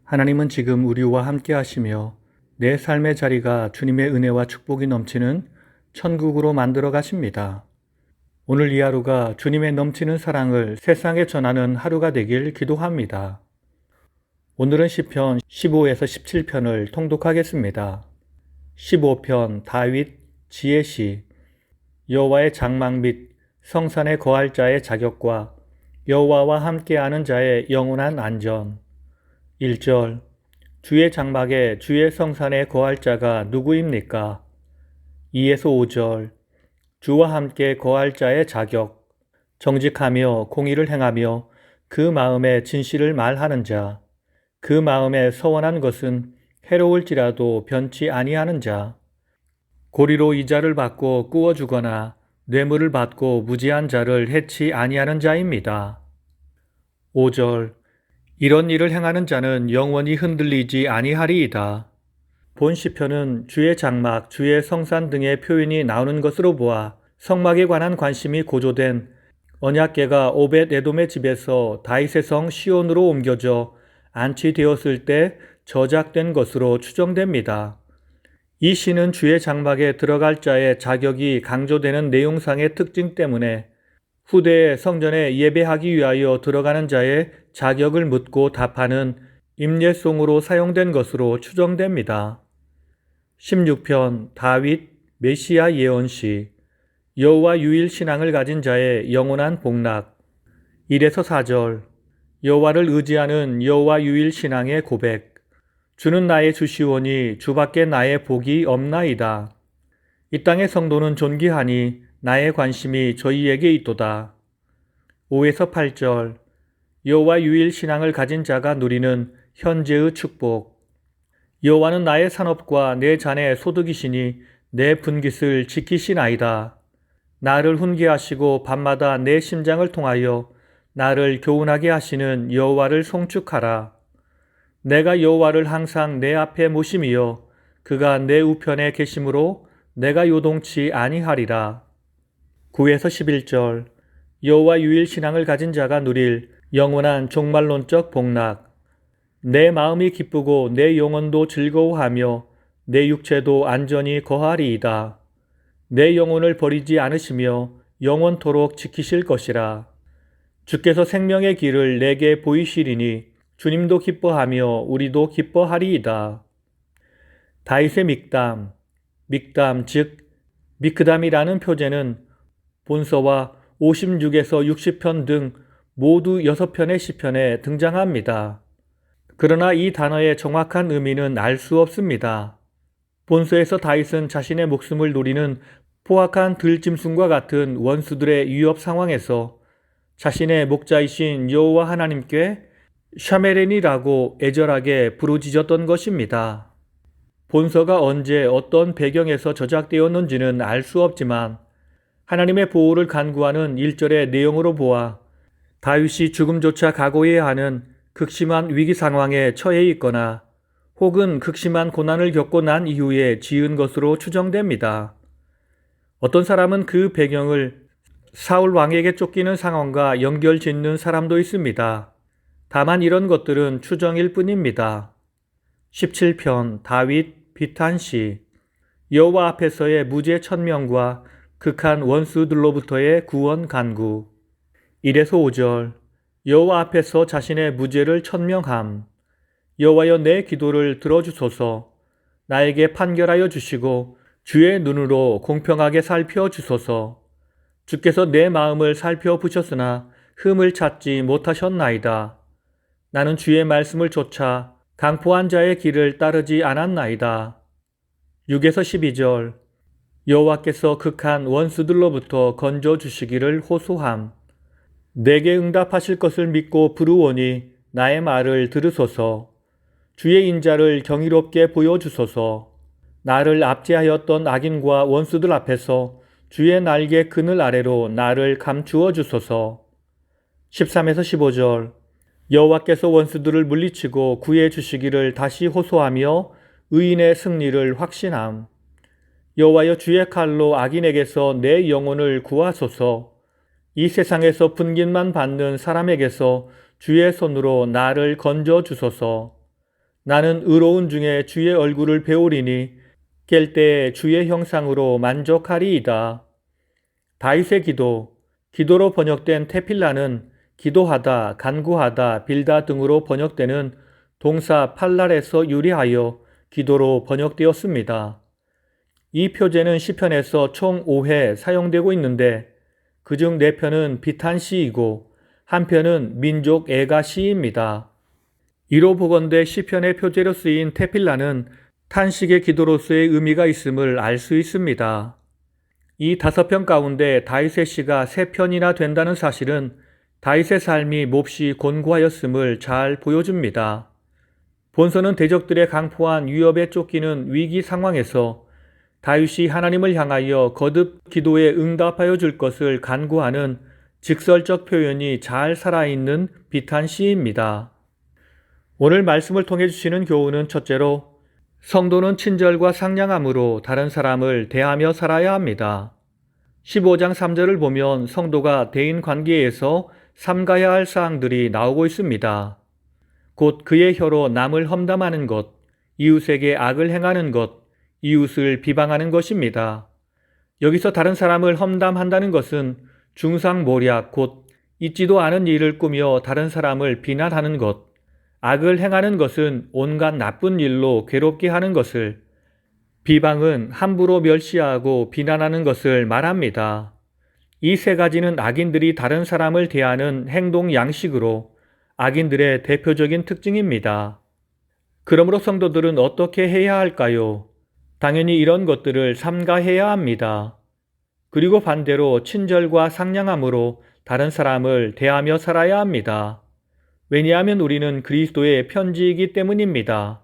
하나님은 지금 우리와 함께 하시며 내 삶의 자리가 주님의 은혜와 축복이 넘치는 천국으로 만들어 가십니다. 오늘 이 하루가 주님의 넘치는 사랑을 세상에 전하는 하루가 되길 기도합니다. 오늘은 시편 15에서 17편을 통독하겠습니다. 15편 다윗 지혜시. 여호와의 장막 및 성산에 거할 자의 자격과 여호와와 함께하는 자의 영원한 안전. 1절. 주의 장막에 주의 성산에 거할 자가 누구입니까? 2에서 5절. 주와 함께 거할 자의 자격. 정직하며 공의를 행하며 그 마음에 진실을 말하는 자. 그 마음에 서원한 것은 해로울지라도 변치 아니하는 자. 고리로 이자를 받고 꾸어주거나 뇌물을 받고 무지한 자를 해치 아니하는 자입니다. 5절. 이런 일을 행하는 자는 영원히 흔들리지 아니하리이다. 본 시편은 주의 장막, 주의 성산 등의 표현이 나오는 것으로 보아 성막에 관한 관심이 고조된 언약궤가 오벳 에돔의 집에서 다윗의 성 시온으로 옮겨져 안치되었을 때 저작된 것으로 추정됩니다. 이 시는 주의 장막에 들어갈 자의 자격이 강조되는 내용상의 특징 때문에 후대에 성전에 예배하기 위하여 들어가는 자의 자격을 묻고 답하는 임예송으로 사용된 것으로 추정됩니다. 16편 다윗 메시아 예언시. 여호와 유일 신앙을 가진 자의 영원한 복락. 1에서 4절. 여호와를 의지하는 여호와 유일 신앙의 고백. 주는 나의 주시오니 주밖에 나의 복이 없나이다. 이 땅의 성도는 존귀하니 나의 관심이 저희에게 있도다. 5에서 8절. 여호와 유일 신앙을 가진 자가 누리는 현재의 축복. 여호와는 나의 산업과 내 잔의 소득이시니 내 분깃을 지키시나이다. 나를 훈계하시고 밤마다 내 심장을 통하여 나를 교훈하게 하시는 여호와를 송축하라. 내가 여호와를 항상 내 앞에 모심이여 그가 내 우편에 계심으로 내가 요동치 아니하리라. 9에서 11절. 여호와 유일 신앙을 가진 자가 누릴 영원한 종말론적 복락. 내 마음이 기쁘고 내 영혼도 즐거워하며 내 육체도 안전히 거하리이다. 내 영혼을 버리지 않으시며 영원토록 지키실 것이라. 주께서 생명의 길을 내게 보이시리니 주님도 기뻐하며 우리도 기뻐하리이다. 다윗의 믹담. 믹담 즉 미크담이라는 표제는 본서와 56에서 60편 등 모두 6편의 시편에 등장합니다. 그러나 이 단어의 정확한 의미는 알 수 없습니다. 본서에서 다윗은 자신의 목숨을 노리는 포악한 들짐승과 같은 원수들의 위협 상황에서 자신의 목자이신 여호와 하나님께 샤메렌이라고 애절하게 부르짖었던 것입니다. 본서가 언제 어떤 배경에서 저작되었는지는 알 수 없지만 하나님의 보호를 간구하는 1절의 내용으로 보아 다윗이 죽음조차 각오해야 하는 극심한 위기 상황에 처해 있거나 혹은 극심한 고난을 겪고 난 이후에 지은 것으로 추정됩니다. 어떤 사람은 그 배경을 사울 왕에게 쫓기는 상황과 연결 짓는 사람도 있습니다. 다만 이런 것들은 추정일 뿐입니다. 17편 다윗 비탄시. 여호와 앞에서의 무죄 천명과 극한 원수들로부터의 구원 간구. 1에서 5절. 여호와 앞에서 자신의 무죄를 천명함. 여호와여 내 기도를 들어주소서. 나에게 판결하여 주시고 주의 눈으로 공평하게 살펴주소서. 주께서 내 마음을 살펴보셨으나 흠을 찾지 못하셨나이다. 나는 주의 말씀을 좇아 강포한 자의 길을 따르지 않았나이다. 6에서 12절. 여호와께서 극한 원수들로부터 건져주시기를 호소함. 내게 응답하실 것을 믿고 부르오니 나의 말을 들으소서. 주의 인자를 경이롭게 보여주소서. 나를 압제하였던 악인과 원수들 앞에서 주의 날개 그늘 아래로 나를 감추어 주소서. 13에서 15절. 여호와께서 원수들을 물리치고 구해 주시기를 다시 호소하며 의인의 승리를 확신함. 여호와여 주의 칼로 악인에게서 내 영혼을 구하소서. 이 세상에서 분깃만 받는 사람에게서 주의 손으로 나를 건져 주소서. 나는 의로운 중에 주의 얼굴을 배우리니 깰 때에 주의 형상으로 만족하리이다. 다윗의 기도, 기도로 번역된 테필라는 기도하다, 간구하다, 빌다 등으로 번역되는 동사 팔랄에서 유래하여 기도로 번역되었습니다. 이 표제는 시편에서 총 5회 사용되고 있는데 그중 4편은 비탄시이고 한 편은 민족 애가 시입니다. 이로 보건대 시편의 표제로 쓰인 테필라는 탄식의 기도로서의 의미가 있음을 알 수 있습니다. 이 5편 가운데 다윗의 시가 3편이나 된다는 사실은 다윗의 삶이 몹시 곤고하였음을 잘 보여줍니다. 본서는 대적들의 강포한 위협에 쫓기는 위기 상황에서 다윗이 하나님을 향하여 거듭 기도에 응답하여 줄 것을 간구하는 직설적 표현이 잘 살아있는 비탄시입니다. 오늘 말씀을 통해 주시는 교훈은 첫째로 성도는 친절과 상냥함으로 다른 사람을 대하며 살아야 합니다. 15장 3절을 보면 성도가 대인 관계에서 삼가야 할 사항들이 나오고 있습니다. 곧 그의 혀로 남을 험담하는 것, 이웃에게 악을 행하는 것, 이웃을 비방하는 것입니다. 여기서 다른 사람을 험담한다는 것은 중상모략, 곧 있지도 않은 일을 꾸며 다른 사람을 비난하는 것, 악을 행하는 것은 온갖 나쁜 일로 괴롭게 하는 것을, 비방은 함부로 멸시하고 비난하는 것을 말합니다. 이 3가지는 악인들이 다른 사람을 대하는 행동 양식으로 악인들의 대표적인 특징입니다. 그러므로 성도들은 어떻게 해야 할까요? 당연히 이런 것들을 삼가해야 합니다. 그리고 반대로 친절과 상냥함으로 다른 사람을 대하며 살아야 합니다. 왜냐하면 우리는 그리스도의 편지이기 때문입니다.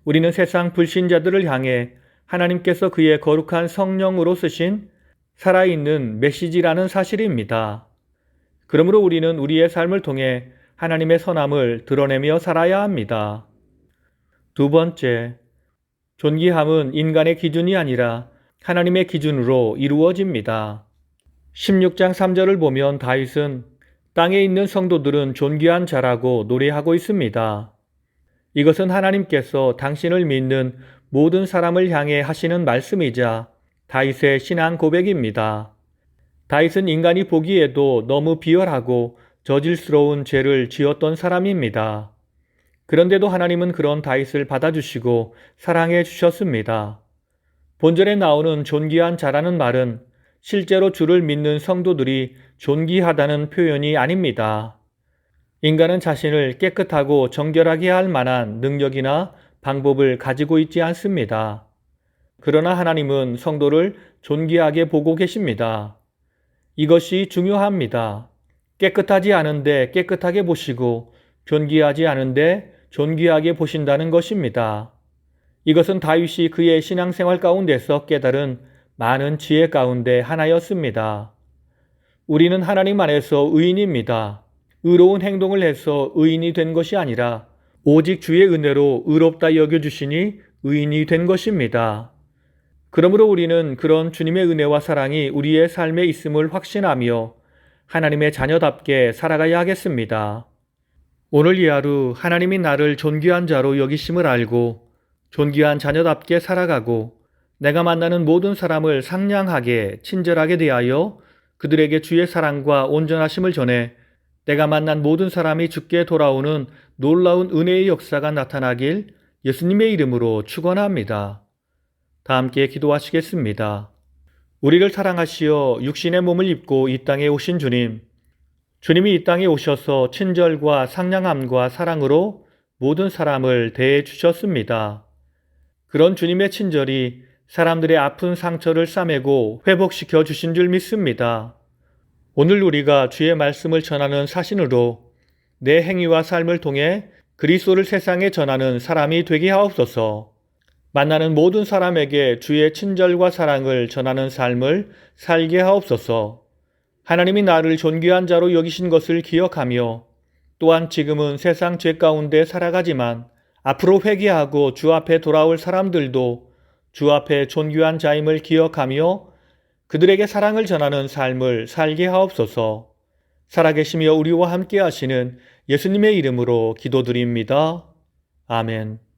우리는 세상 불신자들을 향해 하나님께서 그의 거룩한 성령으로 쓰신 살아있는 메시지라는 사실입니다. 그러므로 우리는 우리의 삶을 통해 하나님의 선함을 드러내며 살아야 합니다. 2번째, 존귀함은 인간의 기준이 아니라 하나님의 기준으로 이루어집니다. 16장 3절을 보면 다윗은 땅에 있는 성도들은 존귀한 자라고 노래하고 있습니다. 이것은 하나님께서 당신을 믿는 모든 사람을 향해 하시는 말씀이자 다윗의 신앙 고백입니다. 다윗은 인간이 보기에도 너무 비열하고 저질스러운 죄를 지었던 사람입니다. 그런데도 하나님은 그런 다윗을 받아주시고 사랑해 주셨습니다. 본절에 나오는 존귀한 자라는 말은 실제로 주를 믿는 성도들이 존귀하다는 표현이 아닙니다. 인간은 자신을 깨끗하고 정결하게 할 만한 능력이나 방법을 가지고 있지 않습니다. 그러나 하나님은 성도를 존귀하게 보고 계십니다. 이것이 중요합니다. 깨끗하지 않은데 깨끗하게 보시고 존귀하지 않은데 존귀하게 보신다는 것입니다. 이것은 다윗이 그의 신앙생활 가운데서 깨달은 많은 지혜 가운데 하나였습니다. 우리는 하나님 안에서 의인입니다. 의로운 행동을 해서 의인이 된 것이 아니라 오직 주의 은혜로 의롭다 여겨주시니 의인이 된 것입니다. 그러므로 우리는 그런 주님의 은혜와 사랑이 우리의 삶에 있음을 확신하며 하나님의 자녀답게 살아가야 하겠습니다. 오늘 이 하루 하나님이 나를 존귀한 자로 여기심을 알고 존귀한 자녀답게 살아가고 내가 만나는 모든 사람을 상냥하게 친절하게 대하여 그들에게 주의 사랑과 온전하심을 전해 내가 만난 모든 사람이 주께 돌아오는 놀라운 은혜의 역사가 나타나길 예수님의 이름으로 축원합니다. 다 함께 기도하시겠습니다. 우리를 사랑하시어 육신의 몸을 입고 이 땅에 오신 주님, 주님이 이 땅에 오셔서 친절과 상냥함과 사랑으로 모든 사람을 대해 주셨습니다. 그런 주님의 친절이 사람들의 아픈 상처를 싸매고 회복시켜 주신 줄 믿습니다. 오늘 우리가 주의 말씀을 전하는 사신으로 내 행위와 삶을 통해 그리스도를 세상에 전하는 사람이 되게 하옵소서. 만나는 모든 사람에게 주의 친절과 사랑을 전하는 삶을 살게 하옵소서. 하나님이 나를 존귀한 자로 여기신 것을 기억하며 또한 지금은 세상 죄 가운데 살아가지만 앞으로 회개하고 주 앞에 돌아올 사람들도 주 앞에 존귀한 자임을 기억하며 그들에게 사랑을 전하는 삶을 살게 하옵소서. 살아계시며 우리와 함께 하시는 예수님의 이름으로 기도드립니다. 아멘.